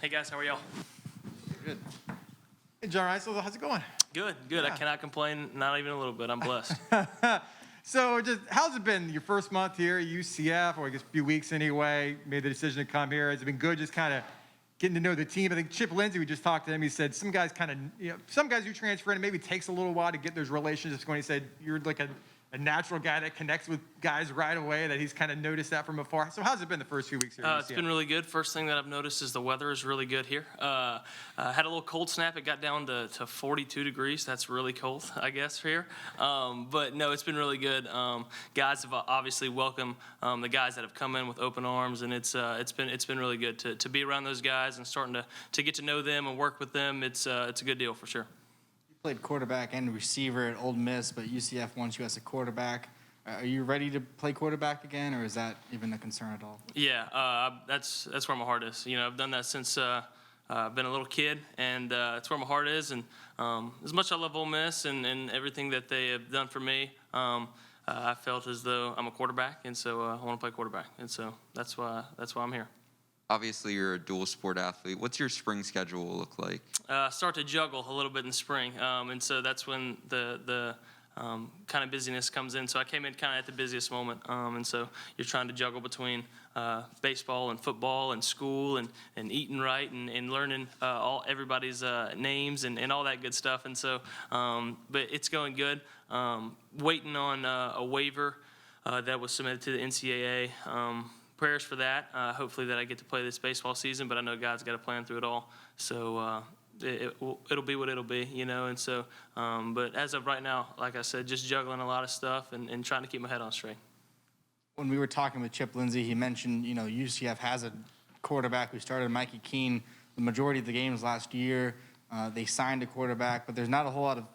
Hey guys, how are y'all? Good. Hey, John Rhys, how's it going? Good. Yeah. I cannot complain, not even a little bit. I'm blessed. So, how's it been your first month here at UCF, or I guess a few weeks anyway? Made the decision to come here. Has it been good, just kind of getting to know the team? I think Chip Lindsey, we just talked to him. He said some guys some guys who transfer in, it maybe takes a little while to get those relationships going. He said you're like a natural guy that connects with guys right away, that he's kind of noticed that from afar. So how's it been the first few weeks here? It's been really good. First thing that I've noticed is the weather is really good here. Had a little cold snap. It got down to 42 degrees. That's really cold, I guess, here. But no, it's been really good. Guys have obviously welcomed the guys that have come in with open arms, and it's been really good to be around those guys and starting to get to know them and work with them. It's a good deal for sure. Played quarterback and receiver at Ole Miss, but UCF wants you as a quarterback. Are you ready to play quarterback again, or is that even a concern at all? Yeah, that's where my heart is. You know, I've done that since I've been a little kid, and it's where my heart is. And as much as I love Ole Miss and everything that they have done for me, I felt as though I'm a quarterback, and so I want to play quarterback, and so that's why I'm here. Obviously, you're a dual sport athlete. What's your spring schedule look like? Start to juggle a little bit in the spring, and so that's when the kind of busyness comes in. So I came in kind of at the busiest moment, and so you're trying to juggle between baseball and football and school and eating right and learning everybody's names and all that good stuff. And so, but it's going good. Waiting on a waiver that was submitted to the NCAA. Prayers for that. Hopefully that I get to play this baseball season, but I know God's got to plan through it all. So it'll be what it'll be, you know. And so, but as of right now, like I said, just juggling a lot of stuff and trying to keep my head on straight. When we were talking with Chip Lindsey, he mentioned, UCF has a quarterback who started, Mikey Keene, the majority of the games last year. They signed a quarterback, but there's not a whole lot of,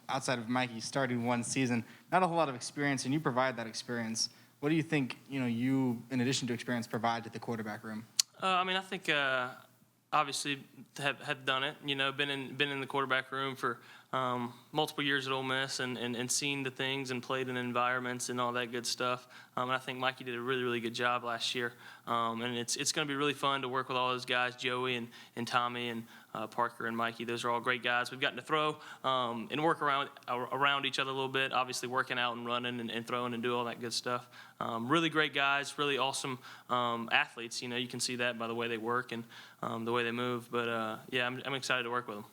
outside of Mikey starting one season, not a whole lot of experience, and you provide that experience. What do you think, you, in addition to experience, provide to the quarterback room? I think obviously have done it. Been in the quarterback room for multiple years at Ole Miss and seen the things and played in environments and all that good stuff. And I think Mikey did a really, really good job last year. And it's going to be really fun to work with all those guys, Joey and Tommy and Parker and Mikey. Those are all great guys. We've gotten to throw and work around each other a little bit, obviously working out and running and throwing and do all that good stuff. Really great guys, really awesome athletes. You can see that by the way they work and the way they move. But, yeah, I'm excited to work with them.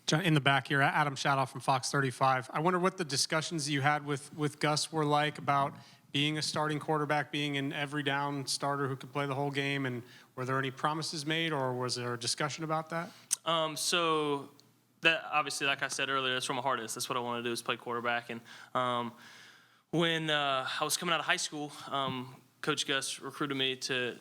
John, in the back here, Adam Shadow from Fox 35. I wonder what the discussions you had with Gus were like about being a starting quarterback, being an every down starter who could play the whole game, and were there any promises made, or was there a discussion about that? So that obviously, like I said earlier, that's where my heart is. That's what I want to do, is play quarterback. And when I was coming out of high school, Coach Gus recruited me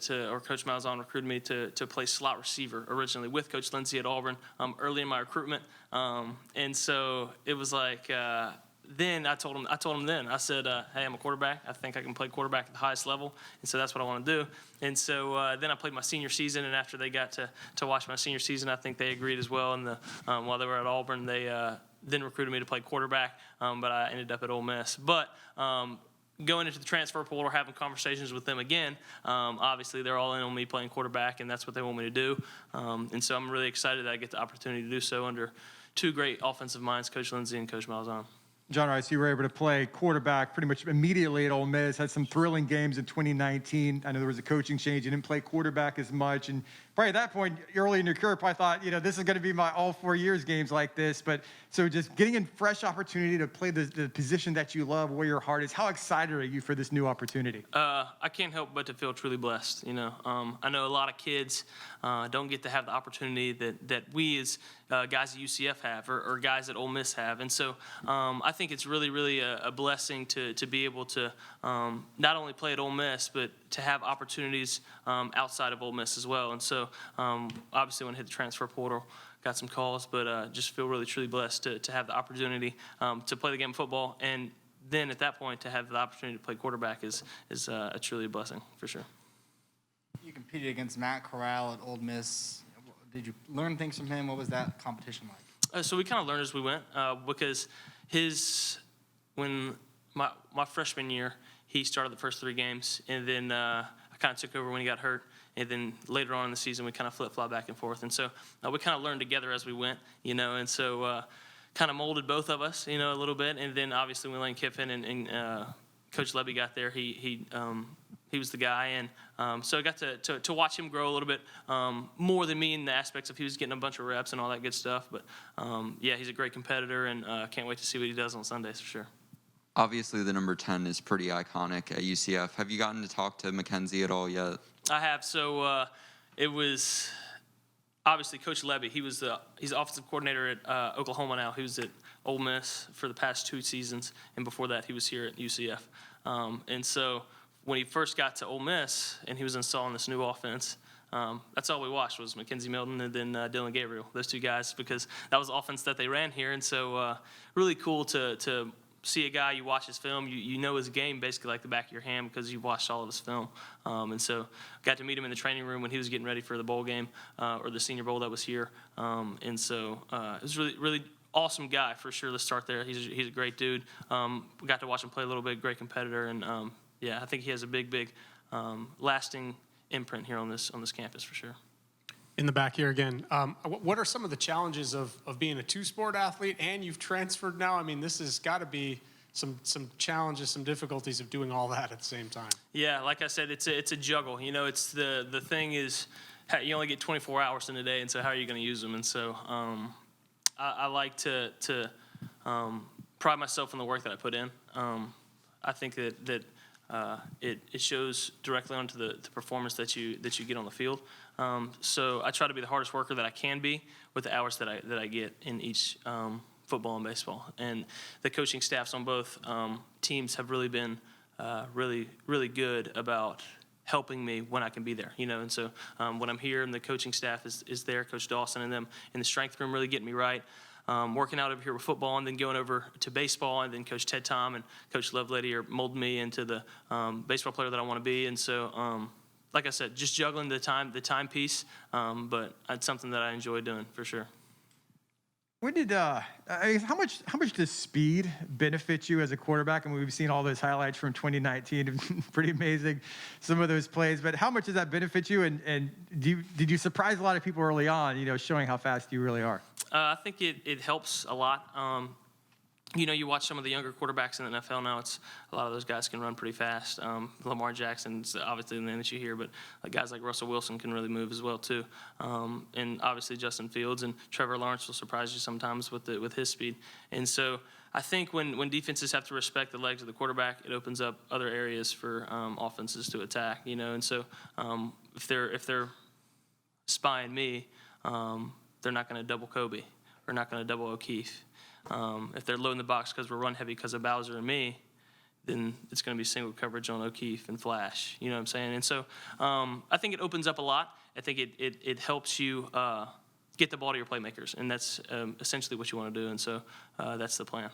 or Coach Malzahn recruited me to play slot receiver originally with Coach Lindsey at Auburn early in my recruitment. And so it was like, then I told him then, I said, hey, I'm a quarterback. I think I can play quarterback at the highest level. And so that's what I want to do. And so then I played my senior season. And after they got to watch my senior season, I think they agreed as well. And while they were at Auburn, they then recruited me to play quarterback. But I ended up at Ole Miss. But going into the transfer portal, having conversations with them again, obviously they're all in on me playing quarterback, and that's what they want me to do. And so I'm really excited that I get the opportunity to do so under two great offensive minds, Coach Lindsey and Coach Malzahn. John Rhys, you were able to play quarterback pretty much immediately at Ole Miss, had some thrilling games in 2019. I know there was a coaching change. You didn't play quarterback as much. And probably at that point, early in your career, probably thought, this is going to be my all 4 years games like this. But so just getting a fresh opportunity to play the position that you love, where your heart is, how excited are you for this new opportunity? I can't help but to feel truly blessed. I know a lot of kids don't get to have the opportunity that we as guys at UCF have or guys at Ole Miss have. And so I think it's really, really a blessing to be able to not only play at Ole Miss, but to have opportunities outside of Ole Miss as well. And so obviously when I hit the transfer portal, got some calls, but just feel really, truly blessed to have the opportunity to play the game of football. And then at that point, to have the opportunity to play quarterback is a truly a blessing for sure. You competed against Matt Corral at Ole Miss. Did you learn things from him? What was that competition like? So we kind of learned as we went because when my freshman year, he started the first 3 games, and then I kind of took over when he got hurt. And then later on in the season, we kind of flip-flop back and forth. And so we kind of learned together as we went, and so kind of molded both of us, a little bit. And then obviously when Lane Kiffin and Coach Levy got there, he was the guy. And so I got to watch him grow a little bit more than me in the aspects of he was getting a bunch of reps and all that good stuff. But, yeah, he's a great competitor, and can't wait to see what he does on Sundays for sure. Obviously, the number 10 is pretty iconic at UCF. Have you gotten to talk to Mackenzie at all yet? I have. So it was obviously Coach Levy. He's offensive coordinator at Oklahoma now. He was at Ole Miss for the past 2 seasons, and before that, he was here at UCF. And so when he first got to Ole Miss and he was installing this new offense, that's all we watched was Mackenzie Milton and then Dylan Gabriel, those 2 guys, because that was the offense that they ran here. And so really cool to see a guy, you watch his film, you know his game basically like the back of your hand because you watched all of his film. And so got to meet him in the training room when he was getting ready for the bowl game or the Senior Bowl that was here. And so it was really, really awesome guy for sure. Let's start there. He's a great dude. We got to watch him play a little bit, great competitor. And yeah, I think he has a big lasting imprint here on this campus for sure. In the back here again, what are some of the challenges of being a 2-sport athlete and you've transferred now? I mean, this has got to be some challenges, some difficulties of doing all that at the same time. Yeah, like I said, it's a juggle. It's the thing is you only get 24 hours in a day, and so how are you going to use them? And so I like to pride myself on the work that I put in. I think that it shows directly onto the performance that you get on the field. So I try to be the hardest worker that I can be with the hours that I get in each football and baseball. And the coaching staffs on both teams have really been really good about helping me when I can be there, And so when I'm here and the coaching staff is there, Coach Dawson and them in the strength room really getting me right. Working out over here with football and then going over to baseball, and then Coach Ted Tom and Coach Lovelady are molding me into the baseball player that I want to be. And so, like I said, just juggling the time piece, but it's something that I enjoy doing for sure. When did how much does speed benefit you as a quarterback? I mean, we've seen all those highlights from 2019, pretty amazing, some of those plays. But how much does that benefit you? And did you surprise a lot of people early on? Showing how fast you really are. I think it helps a lot. You watch some of the younger quarterbacks in the NFL now. It's a lot of those guys can run pretty fast. Lamar Jackson's obviously the name that you hear, but guys like Russell Wilson can really move as well too. And obviously Justin Fields and Trevor Lawrence will surprise you sometimes with his speed. And so I think when defenses have to respect the legs of the quarterback, it opens up other areas for offenses to attack. And so if they're spying me, they're not going to double Kobe or not going to double O'Keefe. If they're loading the box because we're run heavy because of Bowser and me, then it's going to be single coverage on O'Keefe and Flash. You know what I'm saying? And so I think it opens up a lot. I think it helps you get the ball to your playmakers, and that's essentially what you want to do. And so that's the plan.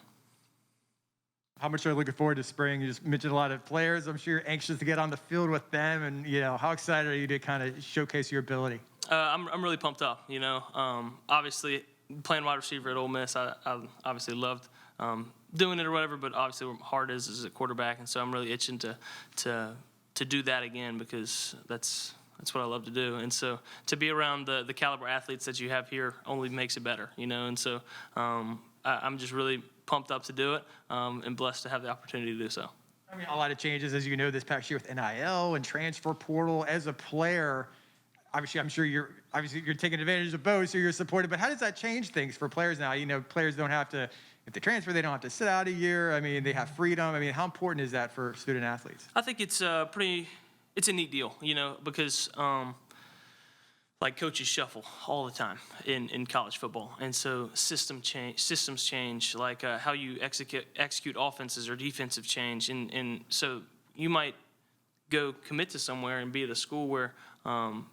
How much are you looking forward to spring? You just mentioned a lot of players. I'm sure you're anxious to get on the field with them. And, how excited are you to kind of showcase your ability? I'm really pumped up, Obviously, playing wide receiver at Ole Miss, I obviously loved doing it or whatever, but obviously what my heart is a quarterback, and so I'm really itching to do that again because that's what I love to do. And so to be around the caliber athletes that you have here only makes it better, And so I'm just really pumped up to do it and blessed to have the opportunity to do so. I mean, a lot of changes, as you know, this past year with NIL and transfer portal. As a player, obviously, I'm sure you're taking advantage of both, so you're supported. But how does that change things for players now? Players don't have to, if they transfer, they don't have to sit out a year. I mean, they have freedom. I mean, how important is that for student athletes? I think it's it's a neat deal, because coaches shuffle all the time in college football, and so systems change, like how you execute offenses or defensive change, and so you might go commit to somewhere and be at a school where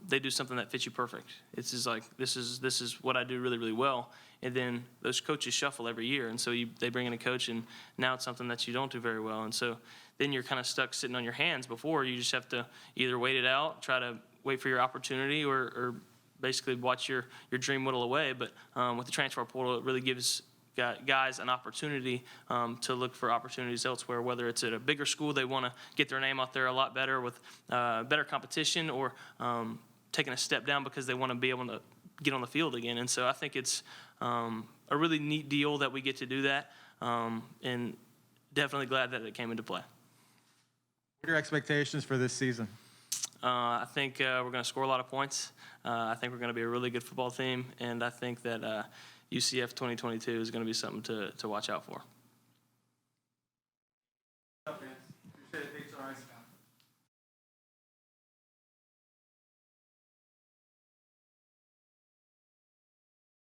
they do something that fits you perfect. It's just like this is what I do really, really well, and then those coaches shuffle every year, and so they bring in a coach, and now it's something that you don't do very well, and so then you're kind of stuck sitting on your hands. Before, you just have to either wait it out, try to wait for your opportunity, or basically watch your dream whittle away. But with the transfer portal, it really gives guys an opportunity to look for opportunities elsewhere, whether it's at a bigger school, they want to get their name out there a lot better with better competition, or taking a step down because they want to be able to get on the field again. And so I think it's a really neat deal that we get to do that, and definitely glad that it came into play. What are your expectations for this season? I think we're going to score a lot of points. I think we're going to be a really good football team, and I think that UCF 2022 is going to be something to watch out for.